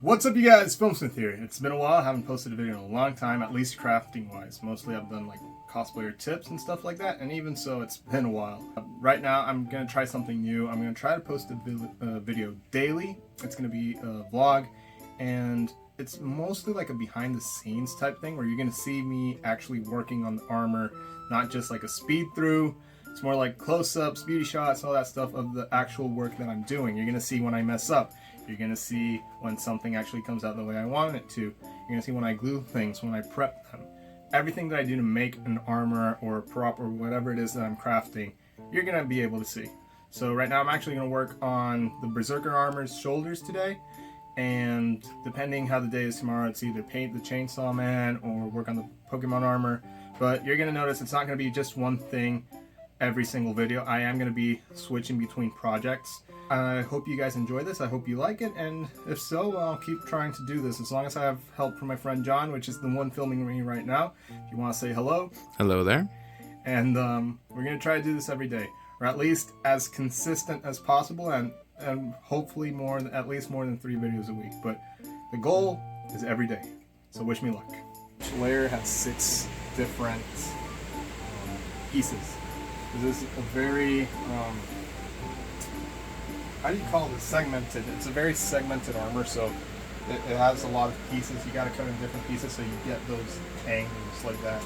What's up, you guys? Filmsmith here. It's been a while. I haven't posted a video in a long time, at least crafting wise. Mostly I've done like cosplayer tips and stuff like that, and even so, it's been a while. Right now, I'm gonna try something new. I'm gonna try to post a video daily. It's gonna be a vlog, and it's mostly like a behind the scenes type thing where you're gonna see me actually working on the armor, not just like a speed through. It's more like close-ups, beauty shots, all that stuff of the actual work that I'm doing. You're gonna see when I mess up. You're gonna see when something actually comes out the way I want it to. You're gonna see when I glue things, when I prep them. Everything that I do to make an armor or a prop or whatever it is that I'm crafting, you're gonna be able to see. So right now I'm actually gonna work on the Berserker armor's shoulders today. And depending how the day is tomorrow, it's either paint the Chainsaw Man or work on the Pokemon armor. But you're gonna notice it's not gonna be just one thing every single video. I am going to be switching between projects. I hope you guys enjoy this. I hope you like it, and if so, I'll keep trying to do this as long as I have help from my friend John, which is the one filming me right now. If you want to say hello. Hello there. And we're going to try to do this every day, or at least as consistent as possible, and hopefully at least more than 3 videos a week. But the goal is every day, so wish me luck. Each layer has 6 different pieces. This is a very, how do you call this? Segmented. It's a very segmented armor, so it has a lot of pieces. You got to cut in different pieces so you get those angles like that.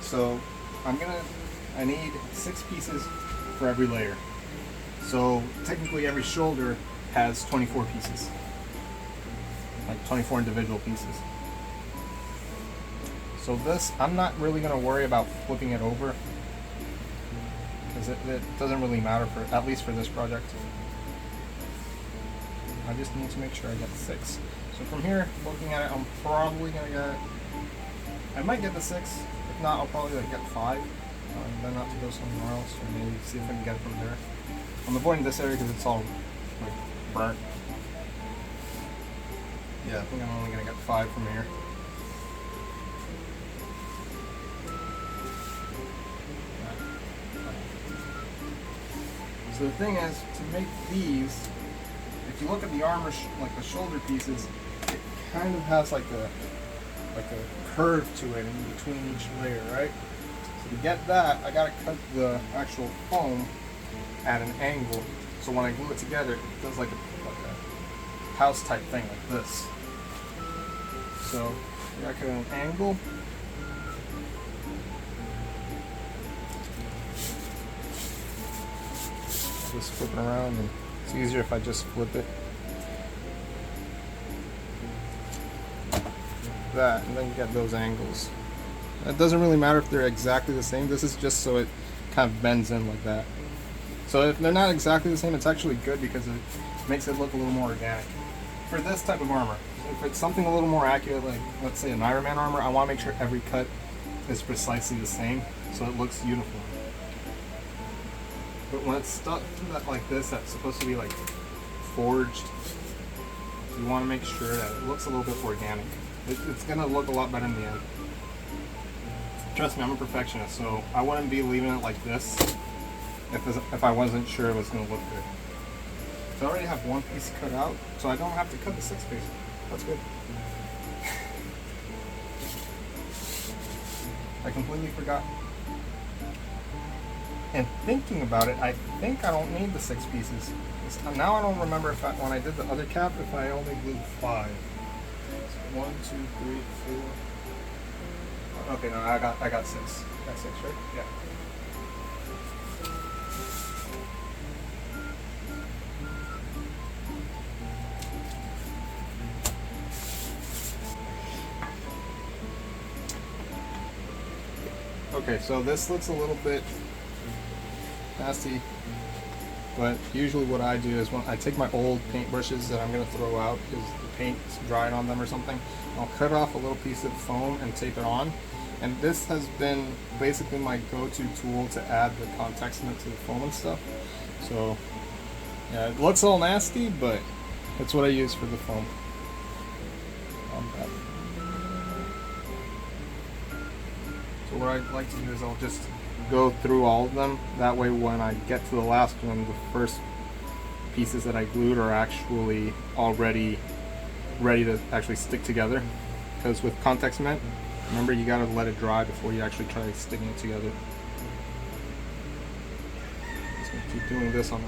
So I need 6 pieces for every layer. So technically every shoulder has 24 pieces, like 24 individual pieces. So this, I'm not really going to worry about flipping it over, because it doesn't really matter, at least for this project. I just need to make sure I get 6. So from here, looking at it, I'm probably gonna get, I might get the 6. If not, I'll probably like get 5. Then I'll have to go somewhere else, or maybe see if I can get it from there. I'm avoiding this area because it's all like burnt. Yeah, I think I'm only gonna get 5 from here. So the thing is, to make these, if you look at the armor, like the shoulder pieces, it kind of has like a curve to it in between each layer, right? So to get that, I gotta cut the actual foam at an angle, so when I glue it together, it does like a house type thing like this. So I gotta cut at an angle. Just flip it around, and it's easier if I just flip it. That, and then you get those angles. It doesn't really matter if they're exactly the same. This is just so it kind of bends in like that. So if they're not exactly the same, it's actually good because it makes it look a little more organic. For this type of armor, if it's something a little more accurate, like let's say an Iron Man armor, I want to make sure every cut is precisely the same so it looks uniform. But when it's stuck like this, that's supposed to be like forged, you want to make sure that it looks a little bit organic. It's going to look a lot better in the end. Trust me, I'm a perfectionist, so I wouldn't be leaving it like this if I wasn't sure it was going to look good. So I already have 1 piece cut out, so I don't have to cut the 6th piece. That's good. I completely forgot. And thinking about it, I think I don't need the 6 pieces. Now I don't remember if when I did the other cap, if I only glued 5. So 1, 2, 3, 4. Okay, no, I got 6. Got 6, right? Yeah. Okay, so this looks a little bit nasty, but usually what I do is when I take my old paint brushes that I'm going to throw out because the paint's dried on them or something, I'll cut off a little piece of foam and tape it on. And this has been basically my go-to tool to add the contact cement to the foam and stuff. So yeah, it looks all nasty, but that's what I use for the foam. So what I like to do is I'll just go through all of them. That way when I get to the last one, the first pieces that I glued are actually already ready to actually stick together. Because with contact cement, remember you gotta let it dry before you actually try sticking it together. Just gonna keep doing this on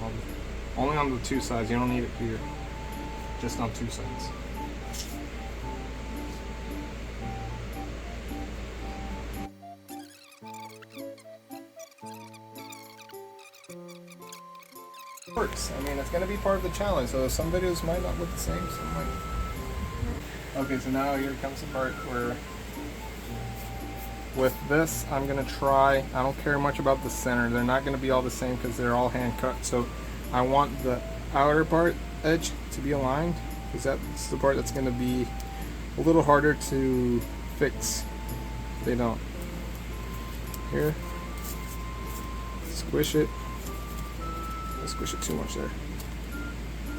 only on the two sides. You don't need it here, just on two sides. Works. I mean, it's gonna be part of the challenge. So some videos might not look the same, some might. Okay, so now here comes the part where with this, I'm gonna try. I don't care much about the center. They're not gonna be all the same because they're all hand cut. So I want the outer part edge to be aligned because that's the part that's gonna be a little harder to fix. If they don't. Here, squish it. Squish it too much there.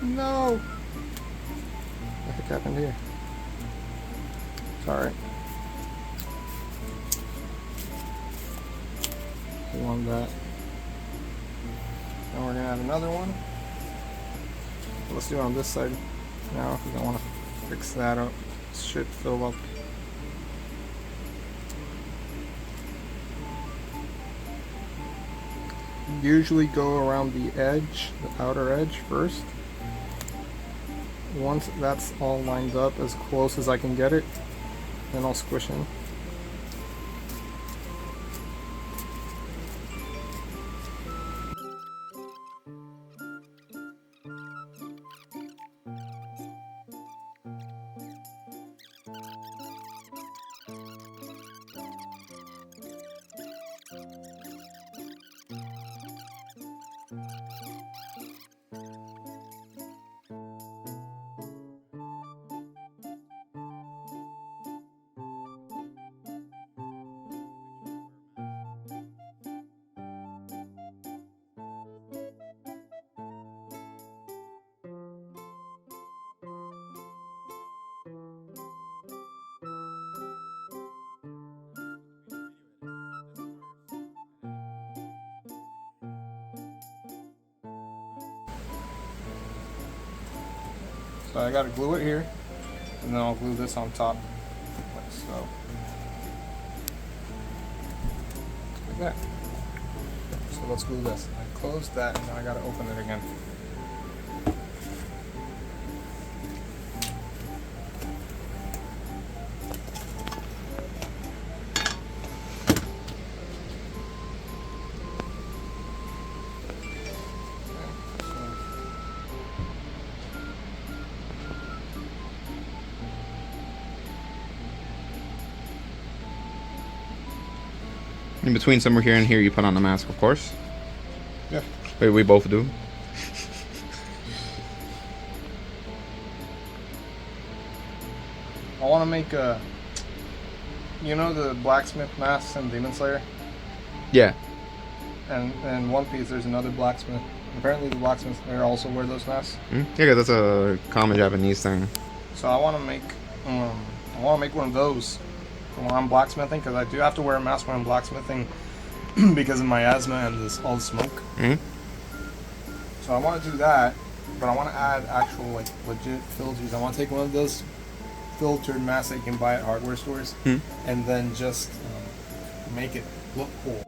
No! What the heck happened here? It's alright. We want that. Now we're gonna have another one. Let's do it on this side now because I want to fix that up. It should fill up. Usually go around the edge, the outer edge first. Once that's all lined up as close as I can get it, then I'll squish in. So I gotta glue it here, and then I'll glue this on top, like so. Like that. So let's glue this. I closed that, and then I gotta open it again. In between somewhere here and here, you put on the mask, of course. Yeah. We both do. I want to make a, you know, the blacksmith masks in Demon Slayer? Yeah. And in One Piece, there's another blacksmith. Apparently, the blacksmiths there also wear those masks. Yeah, 'cause that's a common Japanese thing. So I want to make one of those when I'm blacksmithing, because I do have to wear a mask when I'm blacksmithing because of my asthma and all the smoke. So I want to do that, but I want to add actual like legit filters. I want to take one of those filtered masks that you can buy at hardware stores, and then just make it look cool.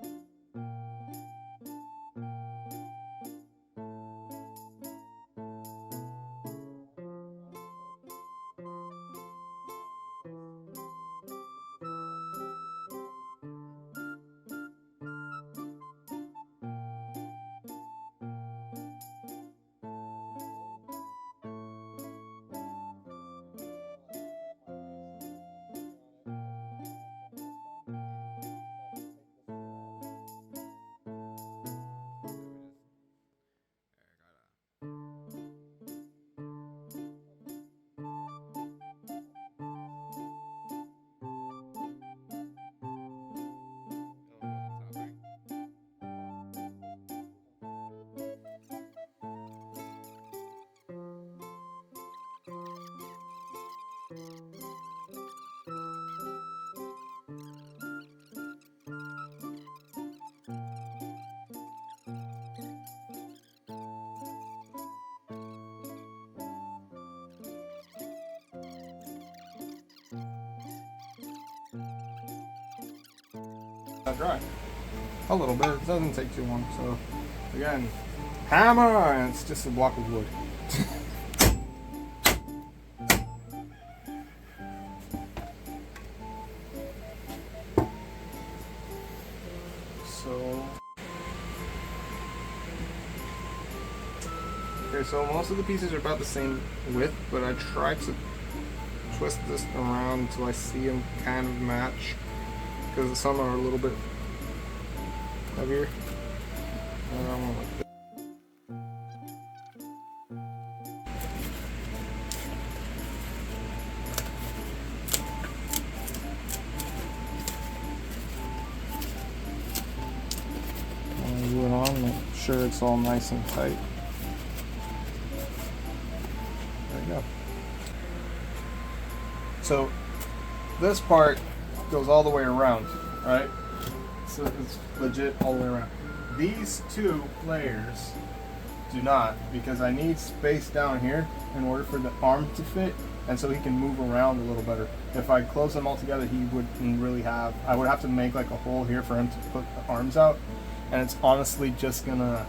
dry. A little bit. It doesn't take too long. So again, hammer, and it's just a block of wood. Okay, so most of the pieces are about the same width, but I tried to twist this around until I see them kind of match, because some are a little bit heavier. And I want like this. Glue it on, make sure it's all nice and tight. There you go. So this part goes all the way around, right? So it's legit all the way around. These two layers do not, because I need space down here in order for the arm to fit, and so he can move around a little better. If I close them all together, he wouldn't really have, I would have to make like a hole here for him to put the arms out, and it's honestly just gonna,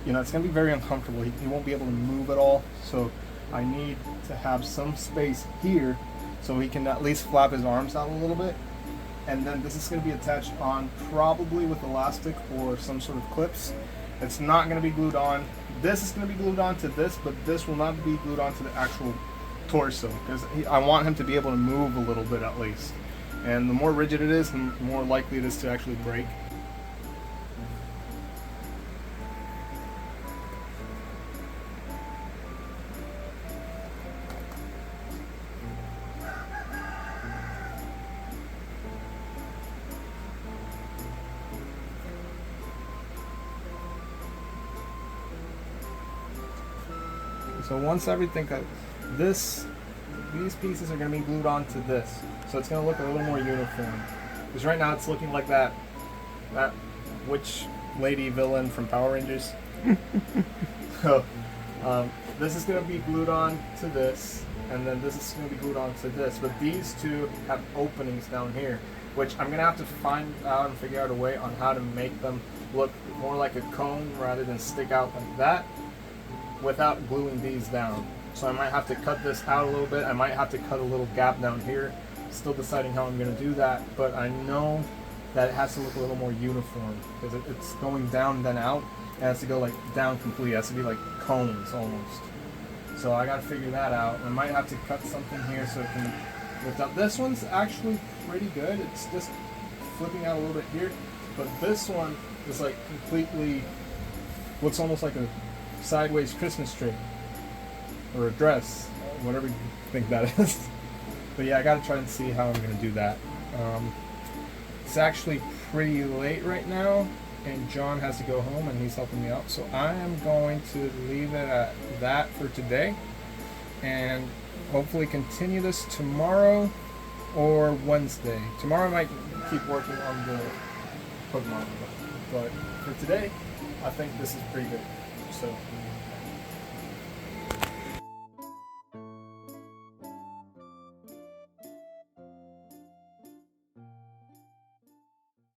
it's gonna be very uncomfortable. He won't be able to move at all, so I need to have some space here so he can at least flap his arms out a little bit. And then this is going to be attached on probably with elastic or some sort of clips. It's not going to be glued on. This is going to be glued on to this, but this will not be glued on to the actual torso, because I want him to be able to move a little bit at least. And the more rigid it is, the more likely it is to actually break. So once everything these pieces are going to be glued onto this, so it's going to look a little more uniform. Because right now it's looking like that witch lady villain from Power Rangers. So this is going to be glued on to this, and then this is going to be glued on to this. But these two have openings down here, which I'm going to have to find out and figure out a way on how to make them look more like a cone rather than stick out like that, without gluing these down. So I might have to cut this out a little bit. I might have to cut a little gap down here. Still deciding how I'm going to do that, but I know that it has to look a little more uniform, because it's going down then out. It has to go like down completely. It has to be like cones almost. So I got to figure that out. I might have to cut something here so it can lift up. This one's actually pretty good. It's just flipping out a little bit here, but this one is like completely, looks almost like a sideways Christmas tree or a dress, whatever you think that is. But yeah, I gotta try and see how I'm gonna do that. It's actually pretty late right now, and John has to go home and he's helping me out, so I am going to leave it at that for today, and hopefully continue this tomorrow or Wednesday. Tomorrow I might keep working on the Pokemon, but for today I think this is pretty good. So